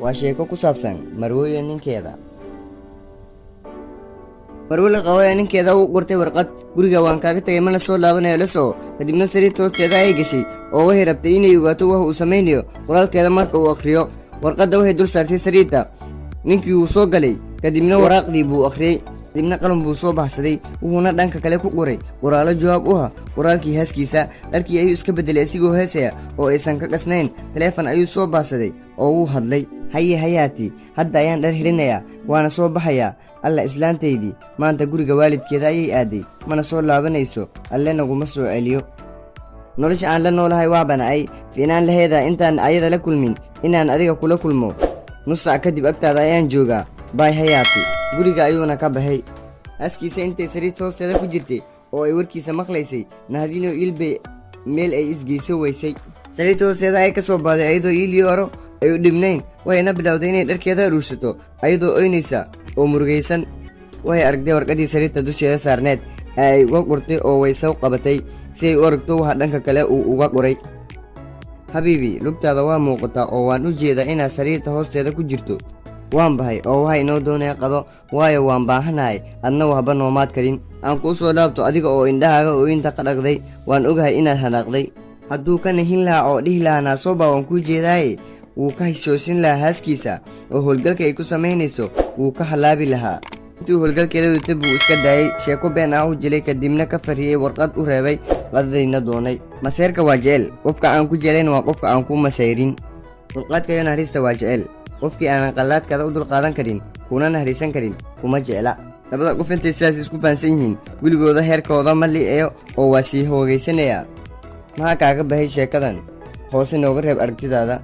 waa sheeko ku saabsan Marwo iyo ninkeeda. Marwo la qabo ninkeeda uu qortay warqad, guriga waan kaaga tagay mana soo laabanayo la soo. Kadibna sariirta hoosteeda ay gashay oo waxay rabtay inay ogaato wax uu samaynayo. Qoraalkeeda marka uu akhriyo, warqadda waxay dul saartay sariirta. Ninkii uu soo galay, kadibna waraaqdii buu akhriyay. kadibna qalan buu soo baxsaday, wuxuuna dhanka kale ku qoray qoraalo jawaab u ah qoraalkii haaskiisa. Dharkii ayuu iska bedelay asigoo heesaya oo aysan ka qasnayn. Taleefan ayuu soo baxsaday oo wuu hadlay. haye hayaati, hadda ayaan dhar xidhinayaa, waana soo baxayaa. alla islaantaydii maanta guriga waalidkeeda ayay aaday, mana soo laabanayso, alle naguma soo celiyo. nolosha aan la noolahay waa bana'ay, fiinaan laheeda intaan ayada la kulmin inaan adiga kula kulmo. nus sac kadib agtaada ayaan joogaa, baay hayaati. guriga ayuuna ka baxay. aaskiisa intay sariirta hoosteeda ku jirtay oo ay warkiisa maqlaysay, nahdinoo iilbay meel ay isgeyso weysay. sariirta hoosteeda ay ka soo baaday ayadoo iilii horo ay u dhibnayn, waxayna bilowday inay dharkeeda aruursato ayadoo oynaysa oo murugaysan. waxay aragtay warqaddii sariirta dusheeda saarneed ee ay uga qortay oo way soo qabatay si ay u aragto waxa dhanka kale uu uga qoray. habiibi, lugtaada waa muuqataa oo waan u jeedaa inaad sariirta hoosteeda ku jirto. waan bahay oo waxa inoo doonaya qado, waayo waan baahanahay, adna wahba noomaad karin. aan kuu soo dhaabto adiga oo indhahaaga ooyinta ka dhaqday, waan ogahay inaad hanaaqday. hadduu ka nihin lahaa oo dhihi lahaa naasooba waan kuu jeedaaye, wuu ka hishoosin lahaa haaskiisa oo howlgalka ay ku samaynayso wuu ka halaabi lahaa. intuu howlgalkeeda watay buu iska daayay, sheeko been ah u jilay, kadibna ka fariyey warqad u reebay, qadadayna doonay. maseerka waa jecel, qofka aan ku jeclayn waa qofka aan ku masayrin. dulqaadka iyo naxariista waa jecel, qofkii aanan qallaadkaada u dulqaadan karin kuna naxariisan karin kuma jecla. labada qof intay sidaas isku fahansan yihiin, weligooda heerkooda ma li'eyo oo waa sii hoogaysanayaa. maxaa kaaga bahay sheekadan? hoose nooga reeb aragtidaada.